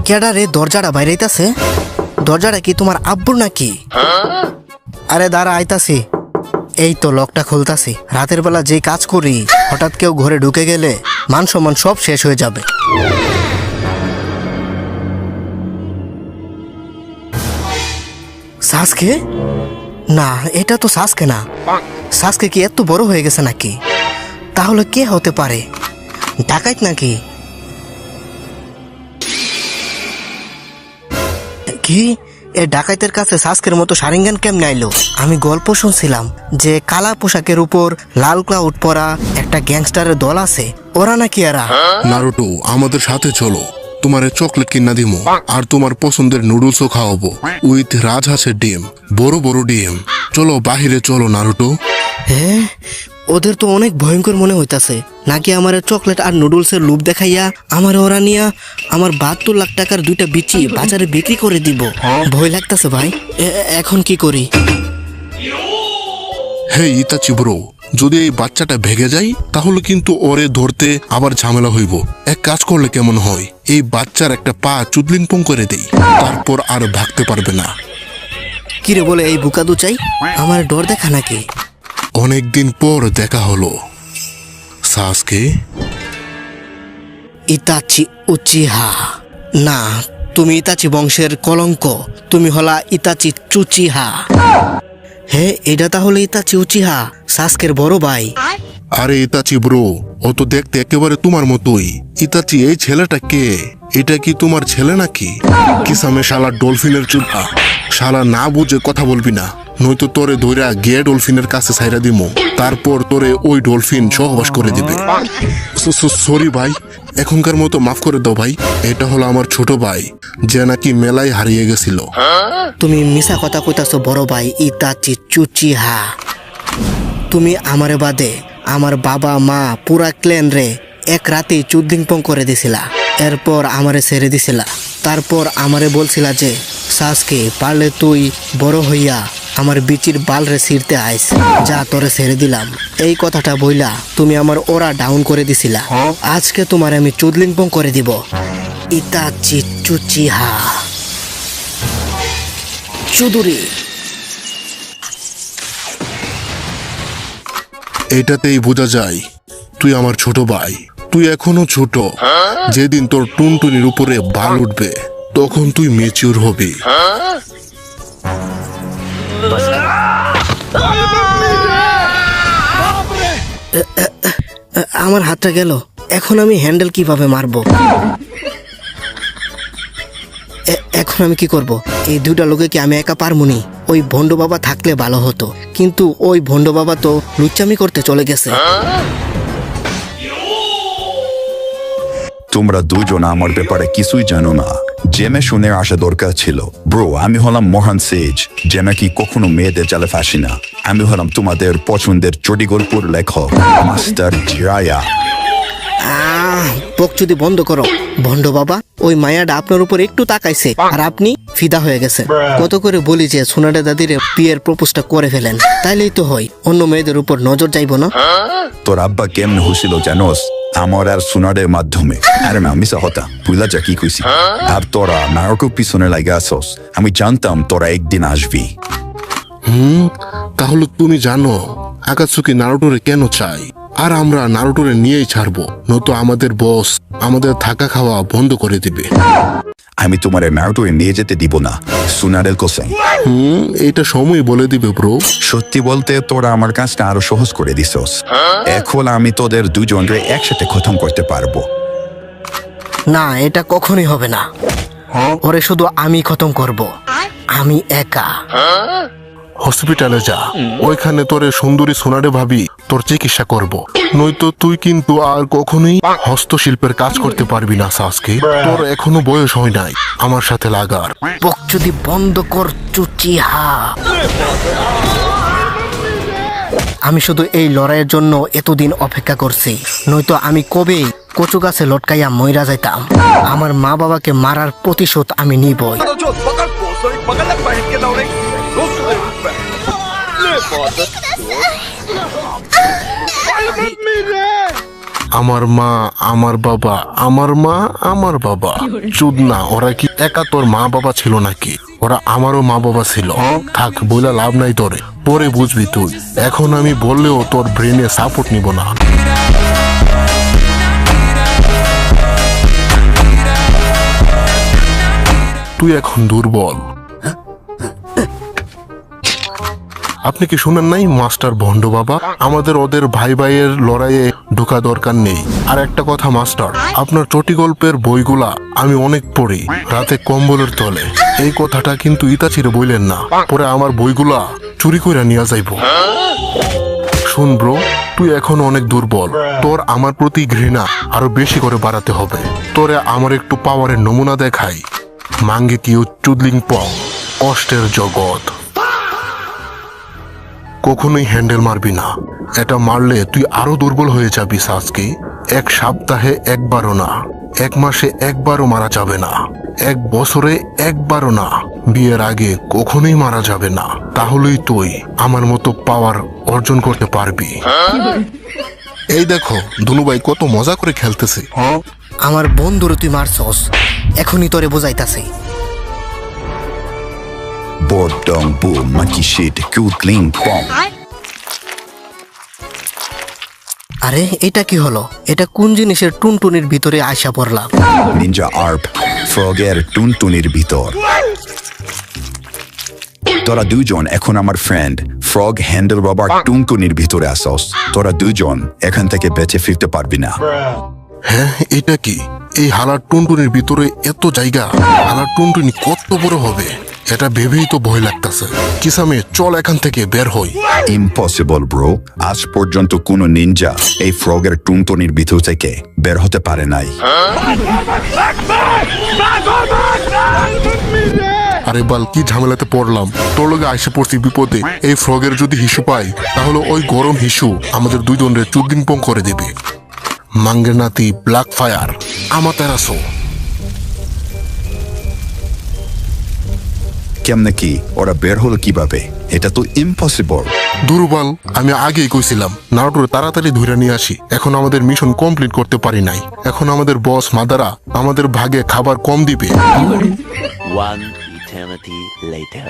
কেডা রে দরজাটা বাইরাইতাছে? দরজাটা কি তোমার আব্বুর নাকি? আরে দাঁড়া, আইতাছি। এই তো লকটা খুলতাছি। রাতের বেলা যে কাজ করি, হঠাৎ কেউ ঘরে ঢুকে গেলে মান সম্মান সব শেষ হয়ে যাবে। সাসকে? না, এটা তো সাসকে না। সাসকে কি এত বড় হয়ে গেছে নাকি? তাহলে কে হতে পারে? ডাকাইত নাকি? কি এ ডাকাইতের কাছে সাসকের মতো সারিঙ্গান কেমনে আইলো? আমি গল্প শুনছিলাম যে কালা পোশাকের উপর লাল ক্লাউড পরা একটা গ্যাংস্টারের দল আছে। ওরা নাকি এরা? নারুটো, আমাদের সাথে চলো, তোমার চকলেট কিনা দিমো আর তোমার পছন্দের নুডলসও খাওয়াবো উইথ রাজহাঁসের ডিম, বড় বড় ডিম। চলো বাহিরে চলো নারুটো। হ্যাঁ, ওদের তো অনেক ভয়ঙ্কর মনে হইতাছে। নাকি আমার চকলেট আর নুডলসের লোভ দেখাইয়া আমার ওরা নিয়া আমার 72 লাখ টাকার দুইটা বিচি বাজারে বিক্রি করে দিব। ভয় লাগতাছে ভাই। এখন কি করি? হে ইতাচি ব্রো, যদি এই বাচ্চাটা ভেগে যায় তাহলে কিন্তু ওরে ধরতে আবার ঝামেলা হইব। এক কাজ করলে কেমন হয়, এই বাচ্চার একটা পা চুদলিংপং করে দেই, তারপর আর ভাগতে পারবে না। কিরে বলে এই বুকাদু চাই? আমার ডর দেখা নাকি? অনেকদিন পর দেখা হলো সাসকে। Itachi Uchiha? না, তুমি ইতাচি বংশের কলঙ্ক। তুমি হলা ইতাচি চুচিহা। হে, এটা তাহলে ইতাচি উচিহা, সাসকের বড় ভাই। আরে ইতাচি ব্রো, ও তো দেখতে একেবারে তোমার মতোই। ইতাচি, এই ছেলেটা কে? এটা কি তোমার ছেলে নাকি? কিসামে শালা ডলফিনের চুলা। শালা না বুঝে কথা বলবি না, নয়তো তোরে ধইরা গে ডলফিনের কাছে ছাইরা দিমু, তারপর তোরে ওই ডলফিন সহবাস করে দিবে। সরি ভাই, এখনকার মতো মাফ করে দাও ভাই। এটা হলো আমার ছোট ভাই, যে নাকি মেলায় হারিয়ে গেছিল। তুমি মিছা কথা কইতাছো বড় ভাই ইতাচি চুচিহা। তুমি আমারে বাদে আমার বাবা মা পুরা ক্ল্যান রে এক রাতেই চুদ্দিংপং করে দিছিলা। এরপর আমারে ছেড়ে দিছিলা। তারপর আমারে বলছিলা যে সাসকে পারলে তুই বড় হইয়া আমার বিচির বাল রে ছিঁড়তে আইস, যা তোরে ছেড়ে দিলাম। এই কথাটা বইলা তুমি আমার ওরা ডাউন করে দিছিলা। আজকে তোমার আমি চুদলিংপং করে দিব। ইতাচি চুচিহা চুদুরি। এটাতেই বোঝা যায় তুই আমার ছোট ভাই। তুই এখনো ছোট। যেদিন তোর টুনটুনির উপরে বাল উঠবে তখন তুই ম্যাচিউর হবি। আমার হাতটা গেল। এখন আমি হ্যান্ডেল কিভাবে মারবো? এখন আমি কি করব? এই দুইটা লোকে কি আমি একা পারমুনি? ওই ভন্ড বাবা থাকলে ভালো হতো, কিন্তু ওই ভন্ড বাবা তো লুচ্চামি করতে চলে গেছে। তোমরা দুজন আমার ব্যাপারে কিছুই জানো না। জেমে শুনে আসা দরকার ছিল। ব্রো, আমি হলাম মহান সেজ, যে নাকি কখনো মেয়েদের জালে ফাঁসি না। আমি হলাম তোমাদের পছন্দের চটি গল্পের লেখক মাস্টার জিরায়া। বকচুদি বন্ধ করো ভন্ড বাবা। ওই মায়াটা আপনার উপর একটু তাকাইছে আর আপনি ফিদা হয়ে গেছেন। কত করে বলি যে সোনাডা দাদির বিয়ের প্রপোজটা করে ফেলেন, তাইলেই তো হয়, অন্য মেয়েদের উপর নজর যাইব না। তোর আব্বা কেমন হয়েছিল জানোস? আমার আর সোনারের মাধ্যমে। আরে না, মিশা হতা, বুঝলা যা কি কইছি। আর তোরা নারকের পিছনে লাগে আসস। আমি জানতাম তোরা একদিন আসবি। তাহলে তুমি জানো আকাতসুকি নারুটোরে কেন চাই? আর আমরা নারুটোরে নিয়েই ছাড়বো, নয়তো আমাদের বস আমাদের থাকা খাওয়া বন্ধ করে দিবে। আমি তোমার নারুটোরে নিয়ে যেতে দিব না, সোনারের কসম। এটা সময় বলে দিবে ব্রো। সত্যি বলতে তোরা আমার কাজটা আরো সহজ করে দিছস। এখন আমি তোদের দুজনকে একসাথে খতম করতে পারবো। না, এটা কখনোই হবে না। ওরে শুধু আমি খতম করব, আমি একা। হসপিটালে যা, ওইখানে তোরে সুন্দরী সোনারে ভাবি তোর চিকিৎসা করব, নয়তো তুই কিন্তু আর কখনোই হস্তশিল্পের কাজ করতে পারবি না সাসকে। তোর এখনো বয়স হয় নাই আমার সাথে লাগার। বকচুদি বন্ধ কর চুচিহা। আমি শুধু এই লড়াইয়ের জন্য এতদিন অপেক্ষা করছি, নয়তো আমি কবে কচু গাছে লটকাইয়া মইরা যাইতাম। আমার মা বাবাকে মারার প্রতিশোধ আমি নিবই। আমার মা, আমার বাবা, আমার মা, আমার বাবা। চুদনা, ওরা কি একা তোর মা বাবা ছিল নাকি? ওরা আমারও মা বাবা ছিল। থাক, বলে লাভ নাই তোরে, পরে বুঝবি তুই। এখন আমি বললেও তোর ব্রেনে সাপোর্ট নিব না। তুই এখন দুর্বল। আপনি কি শুনেন নাই মাস্টার ভন্ড বাবা? আমাদের ওদের ভাই ভাইয়ের লড়াইয়ে ঢোকা দরকার নেই। আর একটা কথা মাস্টার, আপনার চটি গল্পের বইগুলা আমি অনেক পড়ি রাতে কম্বলের তলে। এই কথাটা কিন্তু ইতাচিরে বইলেন না, পরে আমার বইগুলা চুরি করে নিয়ে যাইব। শুন ব্রো, তুই এখন অনেক দুর্বল। তোর আমার প্রতি ঘৃণা আরো বেশি করে বাড়াতে হবে। তোরে আমার একটু পাওয়ারের নমুনা দেখাই। মাঙ্গে কিউ চুদলিং পং, কষ্টের জগৎ। কখনোই হ্যান্ডেল মারবি না। এটা মারলে তুই আরো দুর্বল হয়ে যাবি সাসকে। এক সপ্তাহে একবারও না, এক মাসে একবারও মারা যাবে না, এক বছরে একবারও না, বিয়ের আগে কখনোই মারা যাবে না। তাহলেই তুই আমার মতো পাওয়ার অর্জন করতে পারবি। এই দেখো দুনুভাই কত মজা করে খেলতেছে। আমার বন্ধুরে তুই মারছস, এখনই তোরে বোঝাইতাছি। Bordong bu monkey shit cutling pong. আরে এটা কি হলো? এটা কোন জিনিসের টুনটুনির ভিতরে আয়সা পড়লাম? Ninja Arp ফ্রগের টুনটুনির ভিতর। তোরা দুজন এখন আমার ফ্রেন্ড ফ্রগ হ্যান্ডেল বাবার টুনটুনির ভিতরে আসস। তোরা দুজন এখান থেকে বেঁচে ফিরতে পারবি না। হ্যাঁ, এটা কি? এই হালার টুনটুনির ভিতরে এত জায়গা? হালার টুনটুনি কত বড় হবে? এটা ভেবেই তো ভয় লাগতেছে। কিসামে, চল এখান থেকে বের হই। ইম্পসিবল ব্রো, আজ পর্যন্ত কোনো নিনজা এই ফ্রগের টুনটুনির ভিতর থেকে বের হতে পারে নাই। আরে বাল, কি ঝামেলাতে পড়লাম। তোর লগে আইসে পড়ছি বিপদে। এই ফ্রগের যদি হিসু পাই, তাহলে ওই গরম হিসু আমাদের দুইজনের চুদ্দিং পং করে দেবে। মাঙ্গের নাতি ব্ল্যাক ফায়ার আমাতেরাসো। কেমনে কি ওরা বের হলো কিভাবে? এটা তো ইম্পসিবল। দুর্বল, আমি আগেই কইছিলাম নারুটোরে তাড়াতাড়ি ধরে নিয়ে আসি। এখন আমাদের মিশন কমপ্লিট করতে পারি নাই। এখন আমাদের বস মাদারা আমাদের ভাগে খাবার কম দিবে। One eternity later.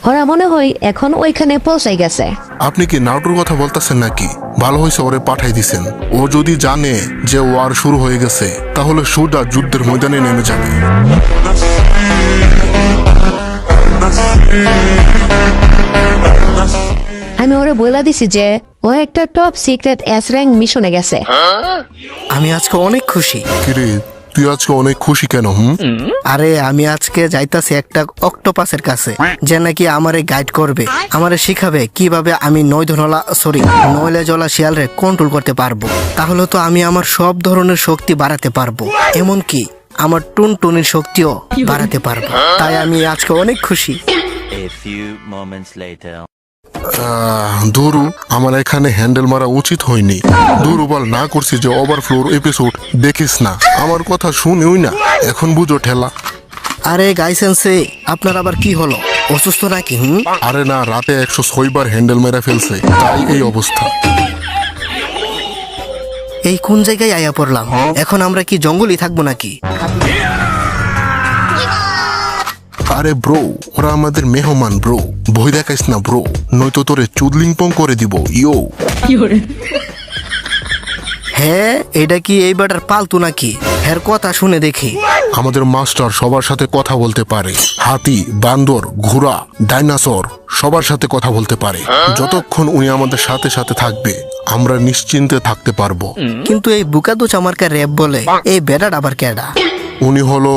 ওরা মনে হয় এখন ওইখানে পৌঁছাই গেছে। আপনি কি নারুটোর কথা বলতেছেন নাকি? ভালো হয়েছে ওরে পাঠাই দিছেন। ও যদি জানে যে ওয়ার শুরু হয়ে গেছে, তাহলে সোজা যুদ্ধের ময়দানে নেমে যাবে। আমি ওরা বলে দিছি যে ও একটা টপ সিক্রেট এস র্যাঙ্ক মিশনে গেছে। আমি আজকে অনেক খুশি। কিরে, তুই আজকে অনেক খুশি কেন? আরে আমি আজকে যাইতাছি একটা অক্টোপাসের কাছে, যে নাকি আমারে গাইড করবে, আমারে শিখাবে কিভাবে আমি নইলে জলা শিয়ালরে কন্ট্রোল করতে পারবো। তাহলে তো আমি আমার সব ধরনের শক্তি বাড়াতে পারবো, এমনকি আমার টুনটুনির শক্তিও বাড়াতে পারবো। তাই আমি আজকে অনেক খুশি। A few moments later. ধুরু, আমার এখানে হ্যান্ডেল মারা উচিত হয়নি। ধুরু বল, না করছি যে ওভারফ্লোর এপিসোড দেখিস না। আমার কথা শুনেই না, এখন বুঝো ঠেলা। আরে গাইসেন্সে, আপনার আবার কি হলো? অসুস্থ নাকি? আরে না, রাতে 106 বার হ্যান্ডেল মেরা ফেলছে, তাই এই অবস্থা। এই কোন জায়গায় আয়া পড়লাম? এখন আমরা কি জঙ্গলই থাকবো নাকি? আরে ব্রো, ওরা আমাদের মেহমান ব্রো, ভয় দেখাইস না ব্রো, নয়তো তোরে চুদলিং পং করে দিব। ইয়ো, হ্যাঁ, এটা কি এই বেটার পালতু নাকি? এর কথা শুনে দেখি। আমাদের মাস্টার সবার সাথে কথা বলতে পারে। হাতি, বান্দর, ঘোড়া, ডাইনোসর সবার সাথে কথা বলতে পারে। যতক্ষণ উনি আমাদের সাথে সাথে থাকবে, আমরা নিশ্চিন্তে থাকতে পারবো। কিন্তু এই বুকাদু চামারকে র্যাপ বলে, এই বেটার আবার কেডা? উনি হলো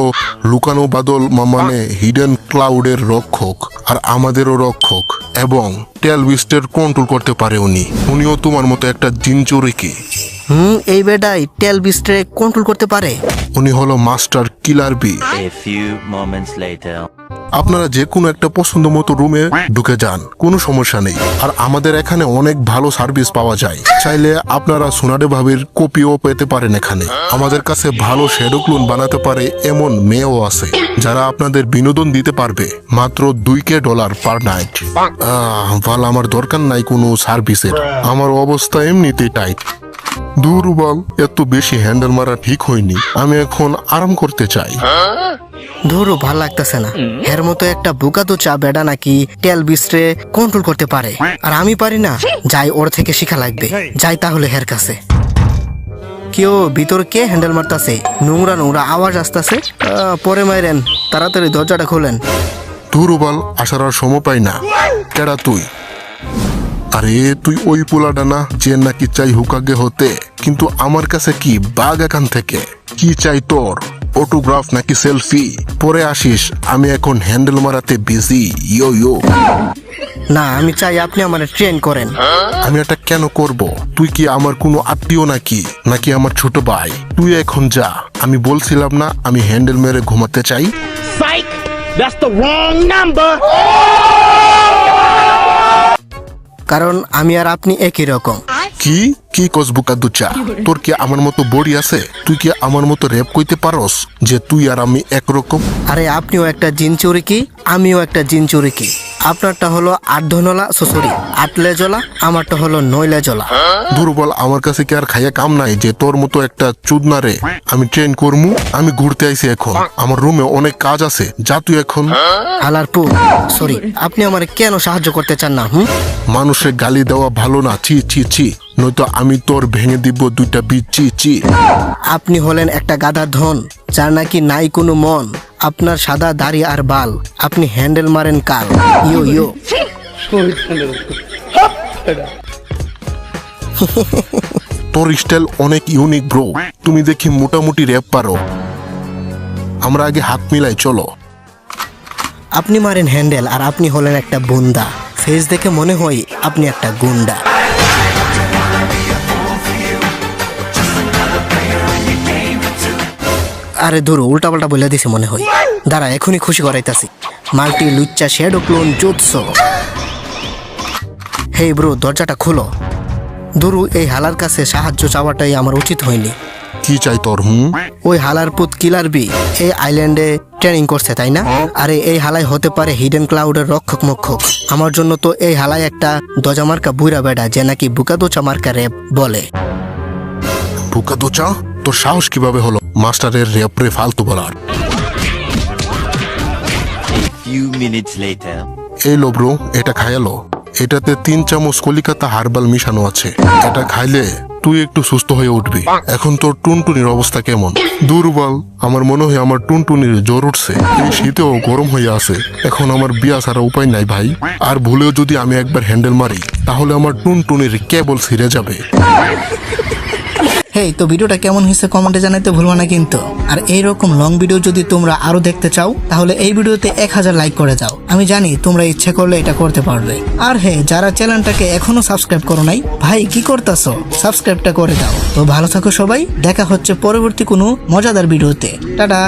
লুকানো বাদল মানে হিডেন ক্লাউডের রক্ষক, আর আমাদেরও রক্ষক, এবং টেল বিস্টের কন্ট্রোল করতে পারে উনি। উনিও তোমার মতো একটা জিনচোরেকে। এই বেটাই টেল বিস্টে কন্ট্রোল করতে পারে। উনি হলো master killer B. A few moments later. আপনারা যে কোনো একটা পছন্দ মতো রুমে ঢুকে যান, কোনো সমস্যা নেই। আর আমাদের এখানে অনেক ভালো সার্ভিস পাওয়া যায়। চাইলে আপনারা সোনাডে ভাবির কপিও পেতে পারেন এখানে। আমাদের কাছে ভালো শ্যাডো ক্লোন বানাতে পারে এমন মেয়েও আছে, যারা আপনাদের বিনোদন দিতে পারবে মাত্র $2,000 পার নাইট। আমার দরকার নাই কোনো সার্ভিসের, আমার অবস্থা এমনিতেই টাইট। দুর্বল, এত বেশি হ্যান্ডেল মারা ঠিক হয়নি। আমি এখন আরাম করতে চাই। ধরো ভাল লাগতেছে না। এর মতো একটা বুকা তো চা বেডা নাকি তেল বিস্ট্রে কন্ট্রোল করতে পারে, আর আমি পারি না। যাই, ওর থেকে শিখা লাগবে। যাই তাহলে হের কাছে। কেউ ভিতর কে হ্যান্ডেল মারতাছে? নোংরা নোংরা আওয়াজ আসতেছে। পরে মাইরেন, তাড়াতাড়ি দরজাটা খোলেন। দুর্বল, আসার আর সময় পাই না। কেডা তুই? আরে তুই ওই পোলাটা না যে নাকি চাই হুকাগে হতে, কিন্তু আমার কাছে কি বাঘ এখান থেকে? কি চাই তোর? অটোগ্রাফ নাকি সেলফি? পরে আসিস, আমি এখন হ্যান্ডেল মারাতে বিজি। ইয়ো ইয়ো। না, আমি চাই আপনি আমার ট্রেন করেন। আমি এটা কেন করব? তুই কি আমার কোনো আত্মীয় নাকি নাকি আমার ছোট ভাই? তুই এখন যা। আমি বলছিলাম না আমি হ্যান্ডেল মেরে ঘুমাতে চাই? Psych! That's the wrong number! কারণ আমি আর আপনি একই রকম। কি কি কসবুকা দুচা? তোর কি আমার মতো বডি আছে? তুই কি আমার মতো রেপ কইতে পারস যে তুই আর আমি একরকম? আরে আপনিও একটা জিন চুরিকি, আমিও একটা জিন চুরিকি। আপনারটা হলো 8 ধনলা সরি 8 লেজলা, আমারটা হলো 9 লেজলা। দুর্বল, আমার কাছে কি আর খাইয়া কাম নাই যে তোর মতো একটা চুদনারে আমি ট্রেন করমু? আমি ঘুরতে আইছি এখন, আমার রুমে অনেক কাজ আছে। যা তুই এখন। হালার পু, সরি, আপনি আমারে কেন সাহায্য করতে চান না? মানুষের গালি দেওয়া ভালো না। ছি ছি ছি, নয়তো আমি তোর ভেঙে দিব 2টা বীজ। ছি ছি। আপনি হলেন একটা গাধার ধন, যার নাকি নাই কোনো মন। আপনার সাদা দাড়ি আর বাল, আপনি হ্যান্ডেল মারেন কাল। ইয়ো ইয়ো। তোর স্টাইল অনেক ইউনিক ব্রো। তুমি দেখি মোটামুটি র্যাপ পারো। আমরা আগে হাত মিলাই, চলো। আপনি মারেন হ্যান্ডেল আর আপনি হলেন একটা বুন্দা। ফেস দেখে মনে হয় আপনি একটা গুন্ডা। আরে ধরো, উল্টাপাল্টা বলে দিছে মনে হয়। দাঁড়া, এখনই খুশি করাইতাছি। মাল্টি লুচ্চা শ্যাডো ক্লোন জুৎসো। হেই ব্রো, দরজাটা খোলো। ধরু, এই হালার কাছে সাহায্য চাওয়াটাই আমার উচিত হয়নি। কি চাই তোর? ওই হালার পুত কিলার বি এই আইল্যান্ডে ট্রেনিং করছে, তাই না? আরে এই হালাই হতে পারে হিডেন ক্লাউডের রক্ষক মক্ষক। আমার জন্য তো এই হালাই একটা দজা মার্কা বুইরা বেড়া, যে নাকি বুকা দোচা মার্কা রেপ বলে। বুকা দোচা? তোর সাহস কিভাবে হলো মাস্টারের রেপ রে ফালতু বলার? Few minutes later. এই লো ব্রো, এটা খায়ালো। এটাতে 3 চামচ কলিকাতা হার্বাল মিশানো আছে। এটা খাইলে তুই একটু সুস্থ হয়ে উঠবি। এখন তোর টুনটুনির অবস্থা কেমন? দুর্বল, আমার মনে হয় আমার টুনটুনির জ্বর উঠছে। এই শীতেও গরম হয়ে আছে। এখন আমার বিয়া ছাড়া উপায় নাই ভাই। আর ভুলেও যদি আমি একবার হ্যান্ডেল মারি, তাহলে আমার টুনটুনির কেবল ছিঁড়ে যাবে। হেই, তো ভিডিওটা কেমন হয়েছে কমেন্টে জানাতে ভুলবা না কিন্তু। আর এইরকম লং ভিডিও যদি তোমরা আরো দেখতে চাও, তাহলে এই ভিডিওতে 1000 লাইক করে দাও। আমি জানি তোমরা ইচ্ছে করলে এটা করতে পারবে। আর হ্যাঁ, যারা চ্যানেলটাকে এখনো সাবস্ক্রাইব করো নাই, ভাই কি করতেছো? সাবস্ক্রাইবটা করে দাও। তো ভালো থাকো সবাই, দেখা হচ্ছে পরবর্তী কোনো মজাদার ভিডিওতে। টাটা।